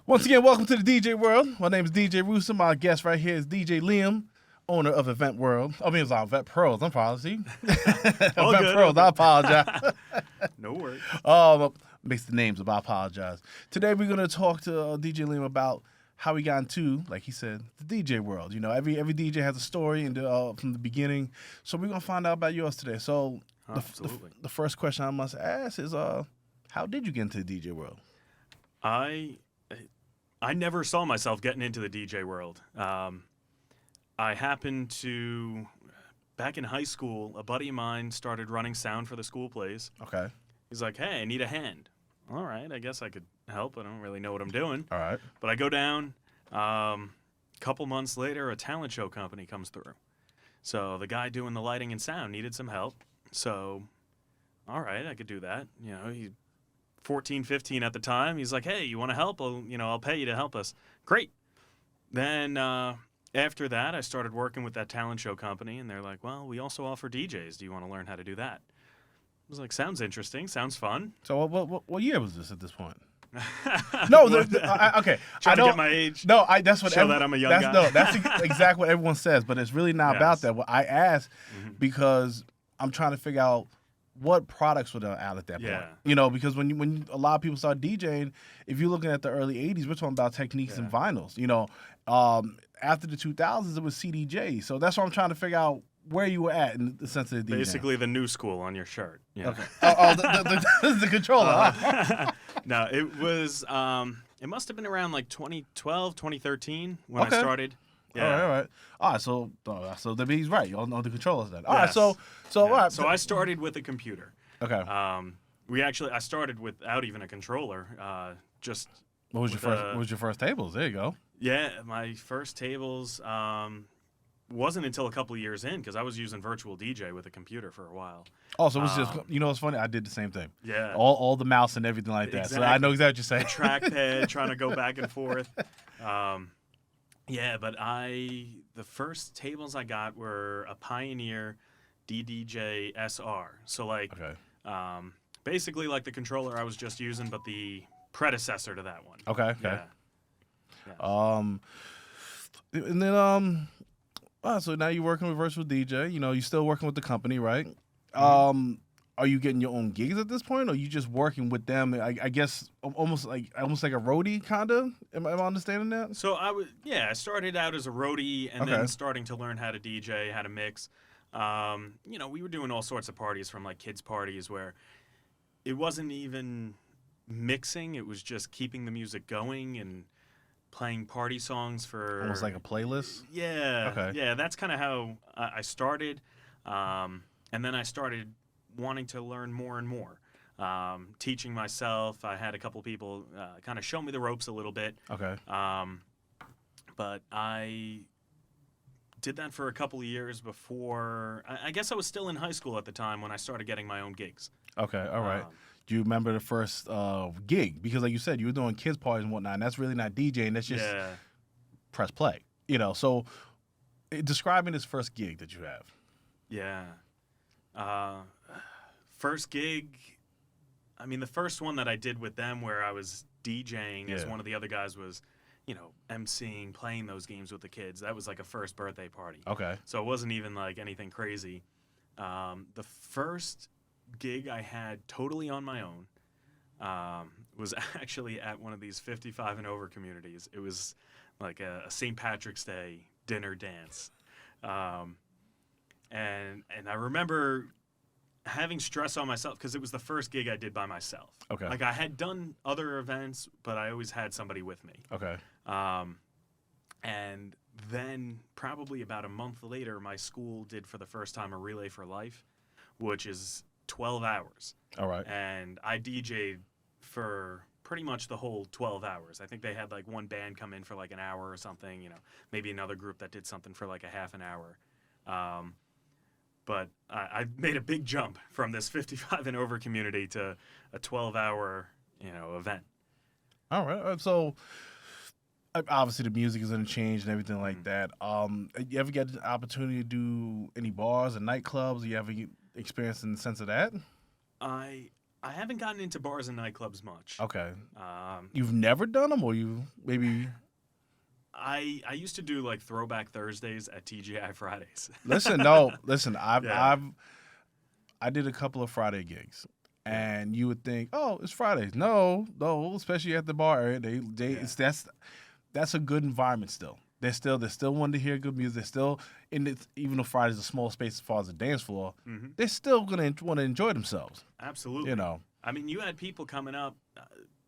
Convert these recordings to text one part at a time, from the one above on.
Once again, welcome to the DJ World. My name is DJ Rooster. My guest right here is DJ Liam, owner of Event World. I mean, it's on Event Pros. I'm policy. Event good, Pros. I apologize. No worries. Mix the names up. I apologize. Today we're gonna talk to DJ Liam about how he got into, like he said, the DJ world. You know, every DJ has a story and from the beginning. So we're gonna find out about yours today. So Absolutely. the first question I must ask is, how did you get into the DJ world? I never saw myself getting into the DJ world. I happened to, back in high school, a buddy of mine started running sound for the school plays. Okay. He's like, hey, I need a hand. All right, I guess I could help. I don't really know what I'm doing. All right. But I go down. Couple months later, a talent show company comes through. So the guy doing the lighting and sound needed some help. So, all right, I could do that. You know, he 14, 15 at the time. He's like, hey, you want to help? I'll pay you to help us. Great. Then after that, I started working with that talent show company, and they're like, well, we also offer DJs. Do you want to learn how to do that? I was like, sounds interesting. Sounds fun. So what year was this at this point? No, okay. Trying to get my age. No, that's what. Show that I'm a young guy. No, that's exactly what everyone says, but it's really not about Yes. that. Well, I asked because I'm trying to figure out what products were out at that point. Yeah. You know, because when a lot of people start DJing, if you're looking at the early '80s, we're talking about techniques and vinyls. You know, after the 2000s, it was CDJ. So that's what I'm trying to figure out where you were at in the sense of the DJ. Basically, the new school on your shirt. Yeah. Okay. The controller. huh? No, it was, it must have been around like 2012, 2013 when I Okay. started. Yeah. All right. All right. So that means he's right. Y'all know the controllers then. All right. Yes. So Yeah. all right. So I started with a computer. Okay. I started without even a controller. Just What was your with first? a- What was your first tables? There you go. Yeah, my first tables wasn't until a couple of years in because I was using Virtual DJ with a computer for a while. Oh, so it was just what's funny? I did the same thing. Yeah. All the mouse and everything like that. So I know exactly what you're saying. Trackpad, trying to go back and forth. Yeah, but the first tables I got were a Pioneer DDJ SR. So Okay. basically like the controller I was just using, but the predecessor to that one. Okay. Yeah. And then so now you're working with Virtual DJ. You know, you're still working with the company, right? Are you getting your own gigs at this point, or are you just working with them? I guess almost like a roadie, kind of. Am I understanding that? So I started out as a roadie and Okay. then starting to learn how to DJ, how to mix. We were doing all sorts of parties from like kids' parties where it wasn't even mixing, it was just keeping the music going and playing party songs for Almost like a playlist. Yeah. Okay. Yeah, that's kind of how I started. And then I started wanting to learn more and more. Teaching myself. I had a couple people kind of show me the ropes a little bit. Okay. But I did that for a couple of years before. I guess I was still in high school at the time when I started getting my own gigs. Okay. All right. Do you remember the first gig? Because like you said, you were doing kids parties and whatnot, and that's really not DJing. That's just Yeah. press play. You know, so describing this first gig that you have. Yeah. First gig, I mean, the first one that I did with them where I was DJing as Yeah. one of the other guys was, emceeing, playing those games with the kids. That was like a first birthday party. Okay. So it wasn't even like anything crazy. The first gig I had totally on my own was actually at one of these 55 and over communities. It was like a St. Patrick's Day dinner dance. And I remember having stress on myself because it was the first gig I did by myself. Okay. Like I had done other events, but I always had somebody with me. Okay. And then probably about a month later, my school did for the first time a Relay for Life, which is 12 hours. All right. And I DJ'd for pretty much the whole 12 hours. I think they had like one band come in for like an hour or something, maybe another group that did something for like a half an hour. But I made a big jump from this 55 and over community to a 12-hour, event. All right. So obviously the music is going to change and everything like that. You ever get the opportunity to do any bars or nightclubs? You ever experience in the sense of that? I I haven't gotten into bars and nightclubs much. Okay. Um, You've never done them, or you maybe? I used to do like Throwback Thursdays at TGI Fridays. Listen, no, listen. Yeah. I did a couple of Friday gigs, Yeah. and you would think, oh, it's Fridays. No, especially at the bar area. Yeah. That's a good environment still. They still want to hear good music. They're still in it, even though Friday's a small space as far as the dance floor. hmm They're still gonna want to enjoy themselves. Absolutely. You know. I mean, you had people coming up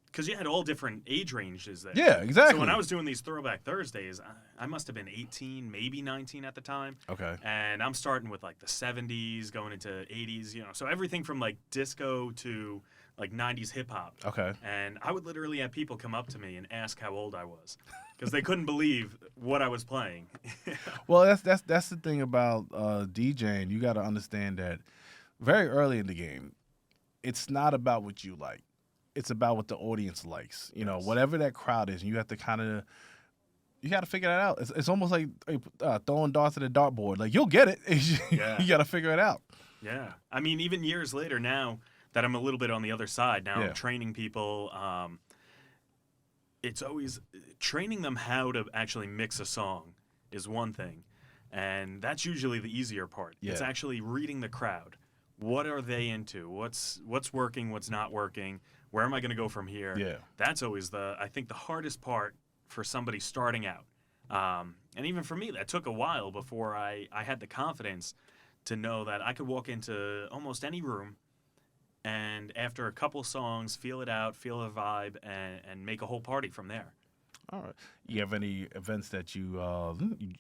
because you had all different age ranges there. Yeah, exactly. So when I was doing these Throwback Thursdays, I must have been 18, maybe 19 at the time. Okay. And I'm starting with like the 70s, going into 80s, so everything from like disco to like 90s hip hop. Okay. And I would literally have people come up to me and ask how old I was because they couldn't believe what I was playing. Well, that's the thing about DJing. You got to understand that very early in the game, it's not about what you like. It's about what the audience likes. Yes. Whatever that crowd is, and you have to you got to figure that out. It's almost like throwing darts at a dartboard. Like you'll get it. Yeah. You got to figure it out. Yeah. I mean, even years later now that I'm a little bit on the other side, now Yeah. I'm training people. It's always training them how to actually mix a song is one thing. And that's usually the easier part. It's Yeah. actually reading the crowd. What are they into? What's working? What's not working? Where am I going to go from here? Yeah. That's always I think the hardest part for somebody starting out. And even for me, that took a while before I had the confidence to know that I could walk into almost any room and after a couple songs, feel it out, feel the vibe, and make a whole party from there. All right. You have any events that you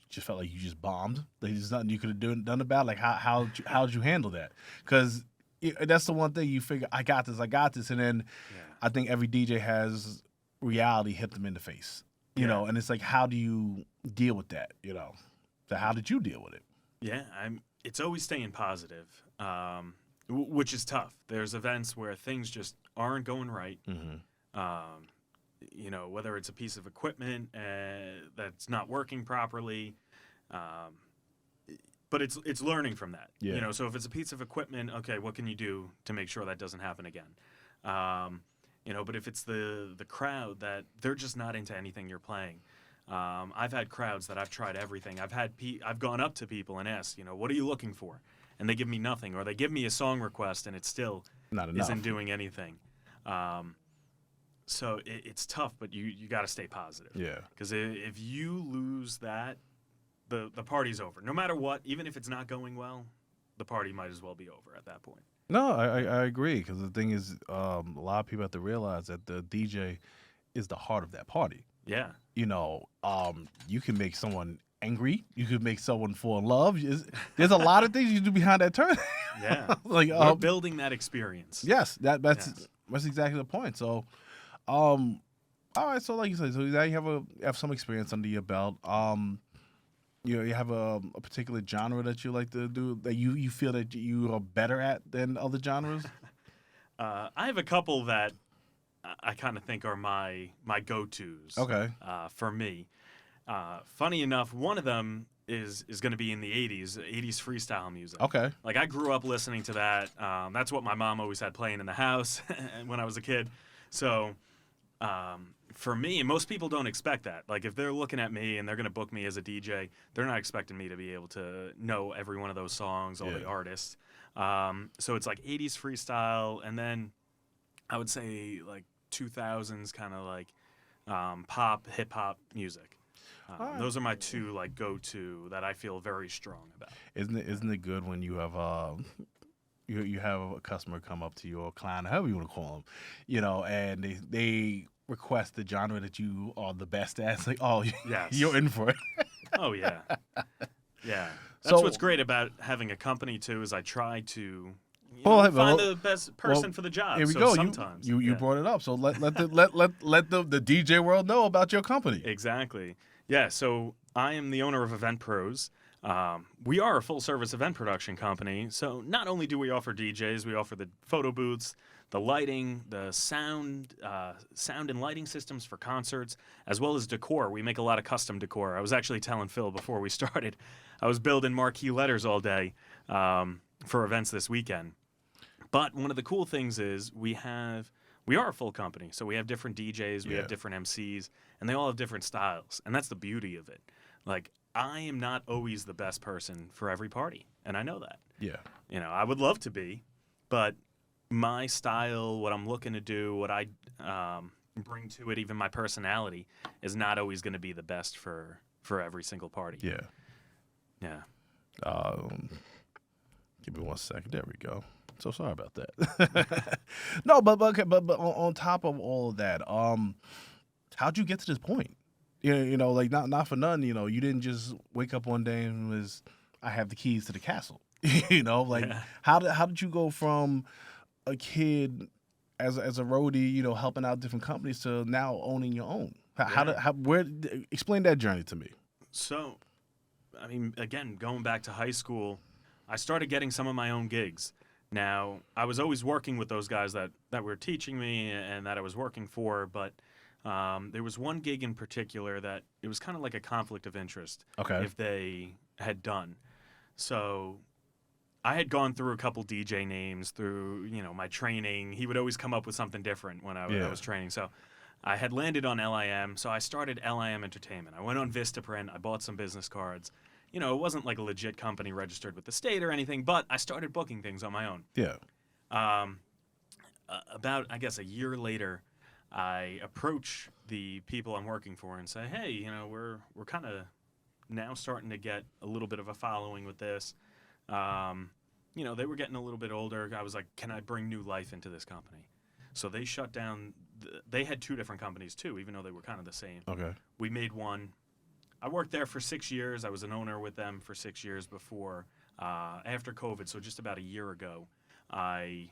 just felt like you just bombed? Like there's nothing you could have done about? Like how'd you handle that? Because that's the one thing you figure, I got this, and then Yeah. I think every DJ has reality hit them in the face, you Yeah. know, and it's like, how do you deal with that, you know? So how did you deal with it? Yeah, it's always staying positive, which is tough. There's events where things just aren't going right. Mm-hmm. Whether it's a piece of equipment that's not working properly, but it's learning from that. Yeah. So if it's a piece of equipment, okay, what can you do to make sure that doesn't happen again? But if it's the crowd that they're just not into anything you're playing. I've had crowds that I've tried everything. I've gone up to people and asked, what are you looking for? And they give me nothing, or they give me a song request and it still Not enough. isn't doing anything. So it's tough, but you got to stay positive. Yeah. Because if you lose that, the party's over. No matter what, even if it's not going well, the party might as well be over at that point. No, I agree, because the thing is, a lot of people have to realize that the DJ is the heart of that party. Yeah. You can make someone angry. You could make someone fall in love. There's a lot of things you do behind that turn. Yeah. Like We're building that experience. yes, that's Yes. that's exactly the point. So, all right. So like you said, so now you have some experience under your belt. You have a particular genre that you like to do that you feel that you are better at than other genres. I have a couple that I kind of think are my go-tos. Okay. For me. Funny enough, one of them is going to be in the 80s freestyle music. Okay. Like I grew up listening to that. That's what my mom always had playing in the house when I was a kid. So for me, and most people don't expect that. Like if they're looking at me and they're going to book me as a DJ, they're not expecting me to be able to know every one of those songs, all the Yeah. artists. So it's like 80s freestyle, and then I would say like 2000s kind of like pop, hip hop music. Alright. Those are my two like go-to that I feel very strong about. Isn't it good when you have you have a customer come up to you, or a client, however you want to call them, and they request the genre that you are the best at. It's like, oh, Yes. you're in for it. Oh yeah, yeah. That's So- what's great about having a company too. Is I try to Well, find the best person for the job. Here we so go. Sometimes You yeah. brought it up, so let the DJ world know about your company. Exactly. Yeah, so I am the owner of Event Pros. We are a full-service event production company. So not only do we offer DJs, we offer the photo booths, the lighting, the sound and lighting systems for concerts, as well as decor. We make a lot of custom decor. I was actually telling Phil before we started, I was building marquee letters all day for events this weekend. But one of the cool things is we are a full company. So we have different DJs, we have different MCs, and they all have different styles. And that's the beauty of it. Like, I am not always the best person for every party, and I know that. Yeah. You know, I would love to be, but my style, what I'm looking to do, what I bring to it, even my personality, is not always going to be the best for every single party. Yeah. Yeah. Give me 1 second. There we go. So sorry about that. No, but on top of all of that, how'd you get to this point? You know, like not for nothing. You know, you didn't just wake up one day and was, I have the keys to the castle. You know, like how did you go from a kid as a roadie, you know, helping out different companies to now owning your own? Explain that journey to me. So, I mean, again, going back to high school, I started getting some of my own gigs. Now, I was always working with those guys that were teaching me and that I was working for, but there was one gig in particular that it was kind of like a conflict of interest if they had done. So I had gone through a couple DJ names through, you know, my training. He would always come up with something different when I was training. So I had landed on LIM, so I started LIM Entertainment. I went on Vistaprint. I bought some business cards. You know, it wasn't like a legit company registered with the state or anything, but I started booking things on my own. Yeah. About, I guess, a year later, I approach the people I'm working for and say, hey, you know, we're kind of now starting to get a little bit of a following with this. You know, they were getting a little bit older. I was like, can I bring new life into this company? So they shut down. They had 2 different companies, too, even though they were kind of the same. Okay. We made one. I worked there for 6 years. I was an owner with them for 6 years before. After COVID, so just about a year ago, I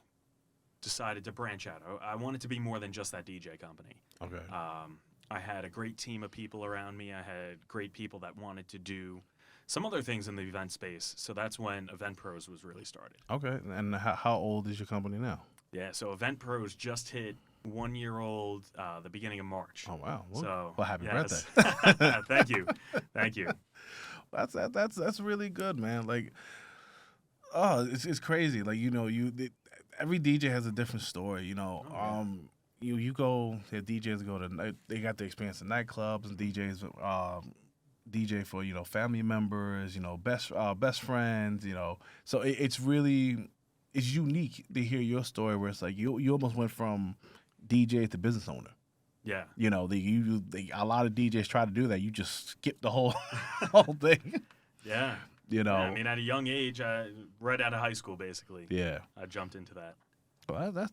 decided to branch out. I wanted to be more than just that DJ company. Okay. I had a great team of people around me. I had great people that wanted to do some other things in the event space. So that's when Event Pros was really started. Okay. And how old is your company now? Yeah, so Event Pros just hit 1 year old the beginning of March. Oh wow! Well, happy birthday! Thank you, thank you. That's really good, man. Like, oh, it's crazy. Like, you know, every DJ has a different story. You know, you go, the DJs go to, they got the experience in nightclubs, and DJs DJ for, you know, family members, you know, best friends, you know. So it's really, it's unique to hear your story where it's like you almost went from DJ to business owner. Yeah. You know, a lot of DJs try to do that. You just skip the whole thing. Yeah. You know. Yeah, I mean, at a young age, right out of high school, basically. Yeah. I jumped into that. Well, that's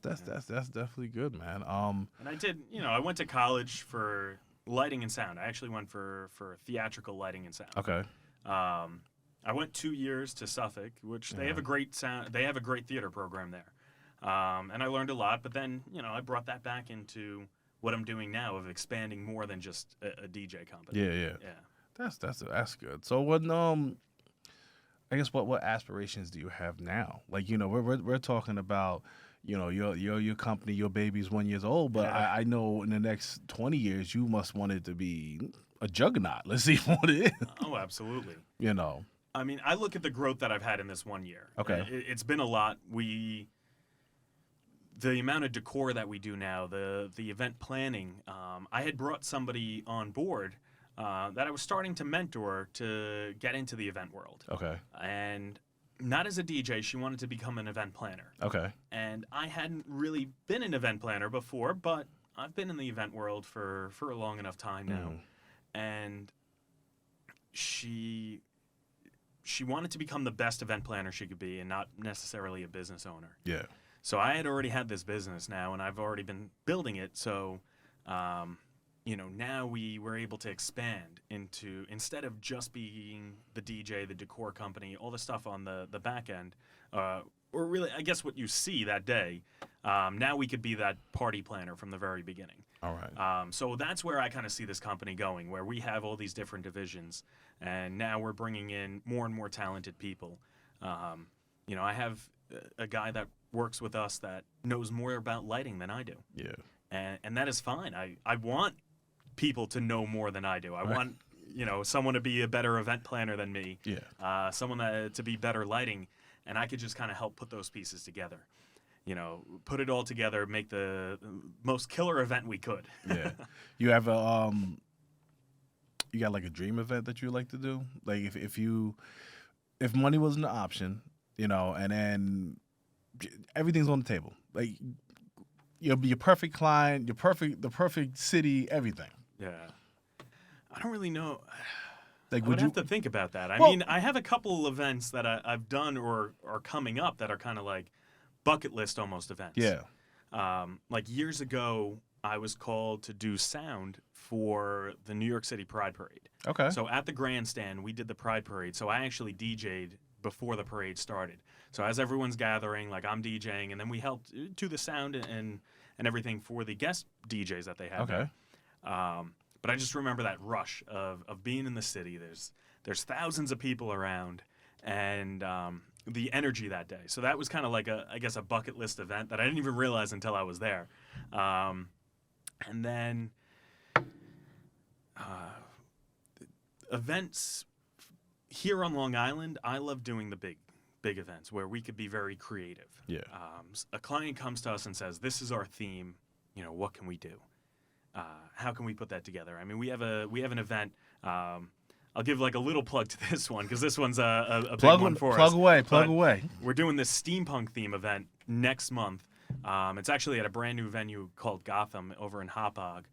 definitely good, man. And I did, you know, I went to college for lighting and sound. I actually went for theatrical lighting and sound. Okay. I went 2 years to Suffolk, which they have a great sound. They have a great theater program there. And I learned a lot, but then, you know, I brought that back into what I'm doing now of expanding more than just a DJ company. Yeah. That's good. So what I guess what aspirations do you have now? Like, you know, we're talking about, you know, your company, your baby's 1 year old, but I know in the next 20 years you must want it to be a juggernaut. Let's see what it is. Oh, absolutely. You know. I mean, I look at the growth that I've had in this 1 year. Okay. It's been a lot. The amount of decor that we do now, the event planning, I had brought somebody on board that I was starting to mentor to get into the event world. Okay. And not as a DJ, she wanted to become an event planner. Okay. And I hadn't really been an event planner before, but I've been in the event world for a long enough time now. And she wanted to become the best event planner she could be and not necessarily a business owner. Yeah. So I had already had this business now, and I've already been building it. So, you know, now we were able to expand into, instead of just being the DJ, the decor company, all the stuff on the back end, or really, I guess what you see that day, now we could be that party planner from the very beginning. All right. So that's where I kind of see this company going, where we have all these different divisions, and now we're bringing in more and more talented people. You know, I have a guy that works with us that knows more about lighting than I do. Yeah. And that is fine. I want people to know more than I do. I want, you know, someone to be a better event planner than me. Yeah. Someone to be better lighting, and I could just kind of help put those pieces together. put it all together, make the most killer event we could. Yeah. You have a you got like a dream event that you like to do? Like if money wasn't an option, and then everything's on the table. Like your perfect client, the perfect city, everything. Yeah. I don't really know. Like I would have to think about that. I mean, I have a couple events that I've done or are coming up that are kind of like bucket list almost events. Yeah. Like years ago, I was called to do sound for the New York City Pride Parade. Okay. So at the grandstand, we did the Pride Parade. So I actually DJ'd before the parade started. So as everyone's gathering, like I'm DJing, and then we helped do the sound and everything for the guest DJs that they had. Okay. There. But I just remember that rush of being in the city. There's thousands of people around, and the energy that day. So that was kind of like I guess a bucket list event that I didn't even realize until I was there. And then events here on Long Island, I love doing the big events where we could be very creative. Yeah. A client comes to us and says, "This is our theme. What can we do? How can we put that together?" I mean, we have an event. I'll give like a little plug to this one because this one's a big one for us. Plug away. We're doing this steampunk theme event next month. It's actually at a brand new venue called Gotham over in Hauppauge,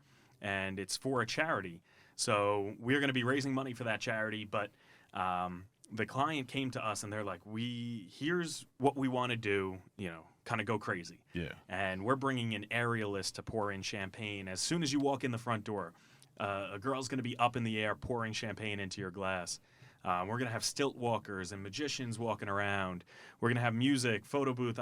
and it's for a charity. So we're going to be raising money for that charity, but the client came to us and they're like, here's what we want to do, kind of go crazy. Yeah. And we're bringing in aerialists to pour in champagne. As soon as you walk in the front door, a girl's going to be up in the air pouring champagne into your glass. We're going to have stilt walkers and magicians walking around. We're going to have music, photo booth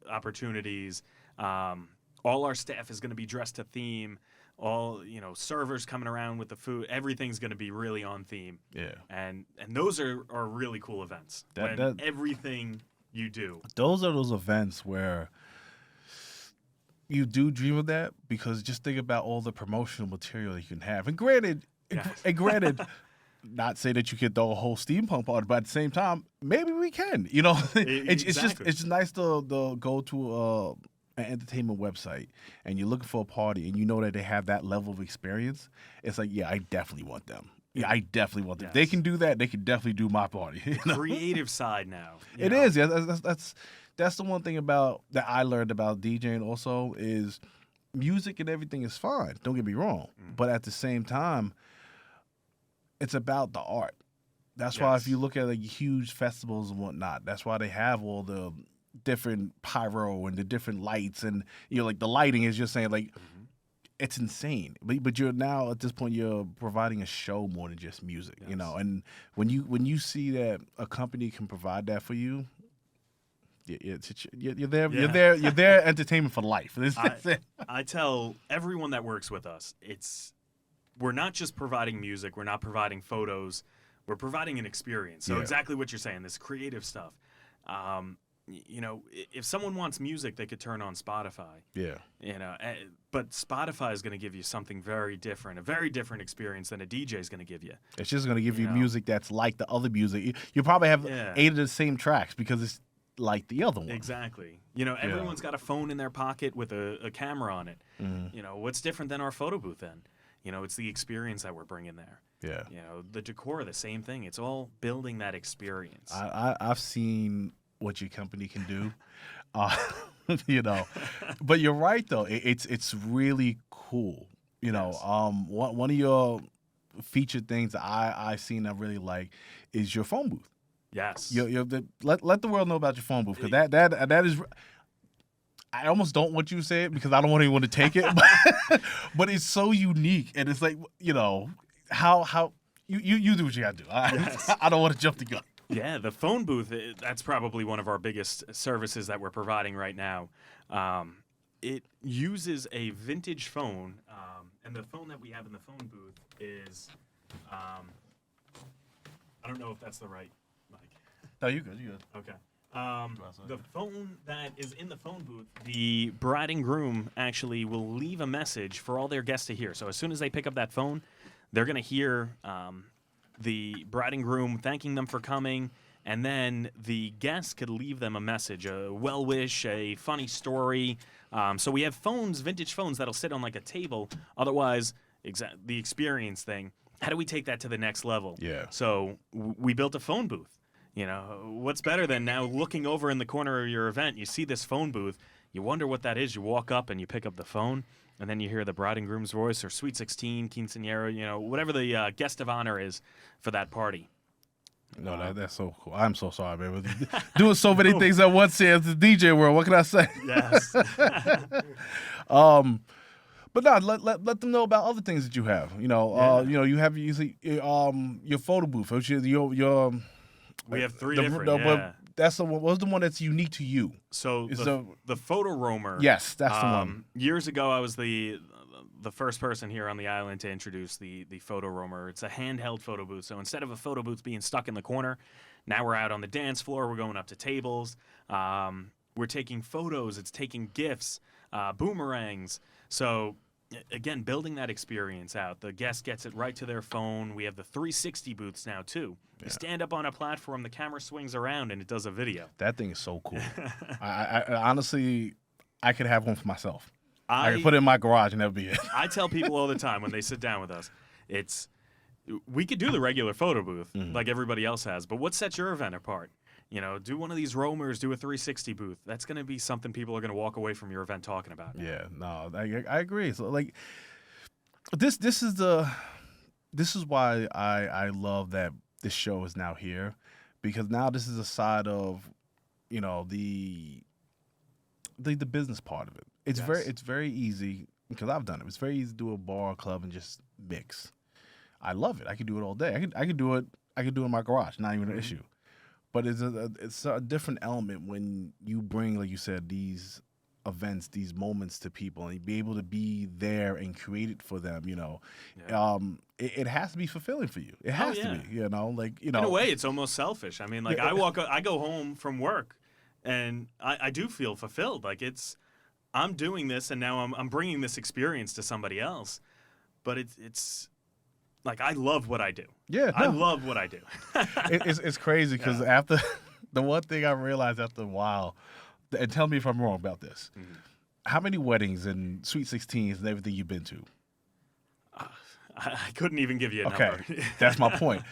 opportunities. All our staff is going to be dressed to theme. All servers coming around with the food. Everything's going to be really on theme. Yeah. And those are really cool events. When everything you do. Those are those events where you do dream of that, because just think about all the promotional material you can have. And granted, not say that you could throw a whole steampunk party, but at the same time, maybe we can. It's just nice to go to an entertainment website and you're looking for a party and you know that they have that level of experience. It's like, yeah, I definitely want them. Yeah, I definitely want them. Yes. If they can do that, they can definitely do my party. Creative side now. It is. Yeah, that's the one thing about that I learned about DJing also is music and everything is fine. Don't get me wrong. But at the same time, it's about the art. That's why if you look at like huge festivals and whatnot, that's why they have all the different pyro and the different lights, and like the lighting is just saying like it's insane. But you're now at this point you're providing a show more than just music, And when you see that a company can provide that for you, you're there. Yeah. You're there. Entertainment for life. I tell everyone that works with us, we're not just providing music. We're not providing photos. We're providing an experience. So exactly what you're saying, this creative stuff. If someone wants music, they could turn on Spotify. Yeah. But Spotify is going to give you something very different, a very different experience than a DJ is going to give you. It's just going to give you music that's like the other music. You probably have 8 of the same tracks because it's like the other one. Exactly. Everyone's got a phone in their pocket with a camera on it. What's different than our photo booth then? It's the experience that we're bringing there. Yeah. The decor, the same thing. It's all building that experience. I've seen what your company can do, but you're right though. It's really cool. One of your featured things that I've seen I really like is your phone booth. Yes. Let the world know about your phone booth, because that is. I almost don't want you to say it because I don't want anyone to take it, but it's so unique, and it's like how you do what you gotta do. I don't want to jump the gun. Yeah, the phone booth, that's probably one of our biggest services that we're providing right now. It uses a vintage phone, and the phone that we have in the phone booth is, I don't know if that's the right mic. No, you're good. Okay. The phone that is in the phone booth, the bride and groom actually will leave a message for all their guests to hear. So as soon as they pick up that phone, they're going to hear the bride and groom thanking them for coming and then the guests could leave them a message, a well wish, a funny story. So we have phones, vintage phones that'll sit on like a table. Otherwise, the experience thing. How do we take that to the next level? Yeah. So we built a phone booth. You know, what's better than now looking over in the corner of your event, you see this phone booth, you wonder what that is, you walk up and you pick up the phone, and then you hear the bride and groom's voice or Sweet 16, quinceañera, you know, whatever the guest of honor is for that party. No, that's so cool. I'm so sorry, man. Doing so many things at once here at the DJ world. What can I say? Yes. But no, let them know about other things that you have. You know, you have usually your photo booth, which is your we have three different. That's what's the one that's unique to you? So the photo roamer. Yes, that's the one. Years ago, I was the first person here on the island to introduce the photo roamer. It's a handheld photo booth. So instead of a photo booth being stuck in the corner, now we're out on the dance floor. We're going up to tables. We're taking photos. It's taking GIFs, boomerangs. So again, building that experience out. The guest gets it right to their phone. We have the 360 booths now too. You stand up on a platform, the camera swings around, and it does a video. That thing is so cool. I honestly, I could have one for myself. I could put it in my garage and that'd be it. I tell people all the time when they sit down with us, we could do the regular photo booth like everybody else has, but what sets your event apart? You know, do one of these roamers, do a 360 booth. That's going to be something people are going to walk away from your event talking about. Yeah, no, I agree. So like, this is why I love that this show is now here, because now this is a side of, you know, the business part of it. It's very easy, because I've done it. It's very easy to do a bar or club and just mix. I love it. I could do it all day. I could do it in my garage. Not even an issue. But it's a different element when you bring, like you said, these events, these moments to people, and you be able to be there and create it for them. You know, it has to be fulfilling for you. It has to be. You know, like in a way, it's almost selfish. I mean, like I go home from work, and I do feel fulfilled. Like I'm doing this, and now I'm bringing this experience to somebody else. But it's like I love what I do. Yeah, I love what I do. It's crazy because after the one thing I realized after a while, and tell me if I'm wrong about this, how many weddings and Sweet 16s and everything you've been to? I couldn't even give you a number. That's my point.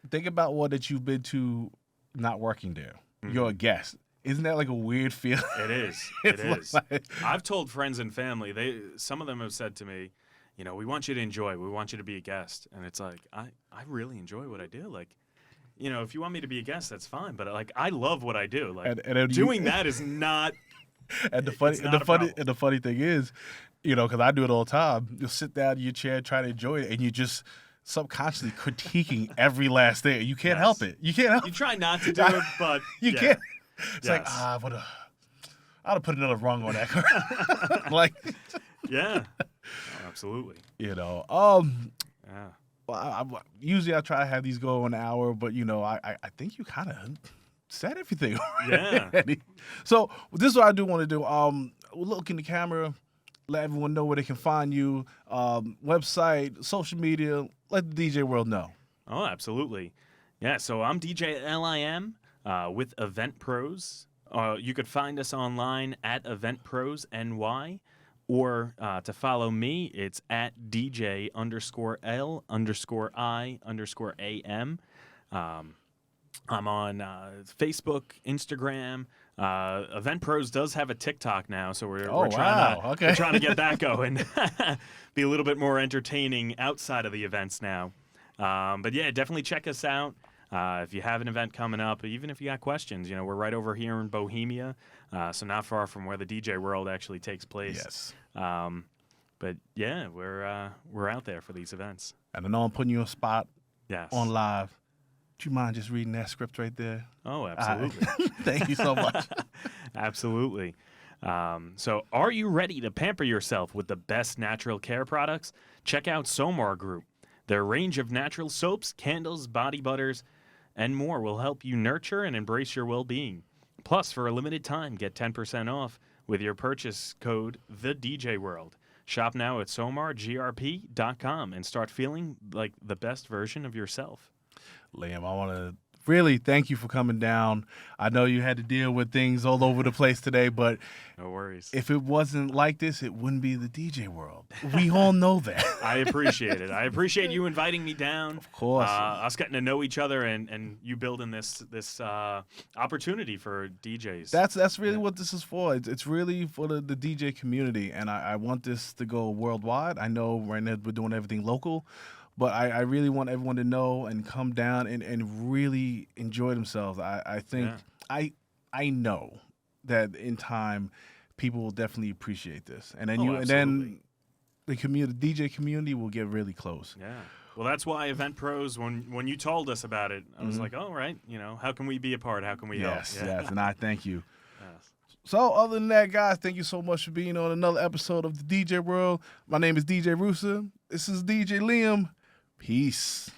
Think about what that you've been to not working there. You're a guest. Isn't that like a weird feeling? It is. It is. I've told friends and family, some of them have said to me, you know, we want you to enjoy. We want you to be a guest. And it's like, I really enjoy what I do. Like, you know, if you want me to be a guest, that's fine. But like, I love what I do. Like, and doing that is not. And the funny thing is, you know, because I do it all the time. You'll sit down in your chair, try to enjoy it, and you just subconsciously critiquing every last thing. You can't help it. You can't help it. You try not to do it, but you can't. It's like, I'd have put another rung on that. Like, yeah. Oh, absolutely. You know, well, usually I try to have these go an hour, but you know, I think you kind of said everything. Yeah. So this is what I do want to do. Look in the camera, let everyone know where they can find you. Website, social media. Let the DJ world know. Oh, absolutely. Yeah. So I'm DJ LIM with Event Pros. You could find us online at Event Pros NY. Or to follow me, it's at DJ_L_I_AM. I'm on Facebook, Instagram. Event Pros does have a TikTok now, so we're trying to get that going. Be a little bit more entertaining outside of the events now. But yeah, definitely check us out. If you have an event coming up, even if you got questions, you know, we're right over here in Bohemia, so not far from where the DJ world actually takes place. Yes. But yeah, we're out there for these events. And I know I'm putting you on spot. Yes. On live. Do you mind just reading that script right there? Oh, absolutely. Thank you so much. Absolutely. So are you ready to pamper yourself with the best natural care products? Check out Somar Group. Their range of natural soaps, candles, body butters, and more will help you nurture and embrace your well-being. Plus, for a limited time, get 10% off with your purchase code TheDJWorld. Shop now at somargrp.com and start feeling like the best version of yourself. Liam, I want to really, thank you for coming down. I know you had to deal with things all over the place today, but No worries. if it wasn't like this, it wouldn't be the DJ world. We all know that. I appreciate it. I appreciate you inviting me down. Of course. Us getting to know each other and you building this opportunity for DJs. That's really what this is for. It's really for the DJ community, and I want this to go worldwide. I know right now we're doing everything local, but I really want everyone to know and come down and really enjoy themselves. I think I know that in time people will definitely appreciate this, and then absolutely. the community, DJ community, will get really close. Yeah. Well, that's why Event Pros, when you told us about it, I was like, all right, how can we be a part? How can we help? Yes, and I thank you. Yes. So other than that, guys, thank you so much for being on another episode of the DJ World. My name is DJ Rusa. This is DJ Liam. Peace.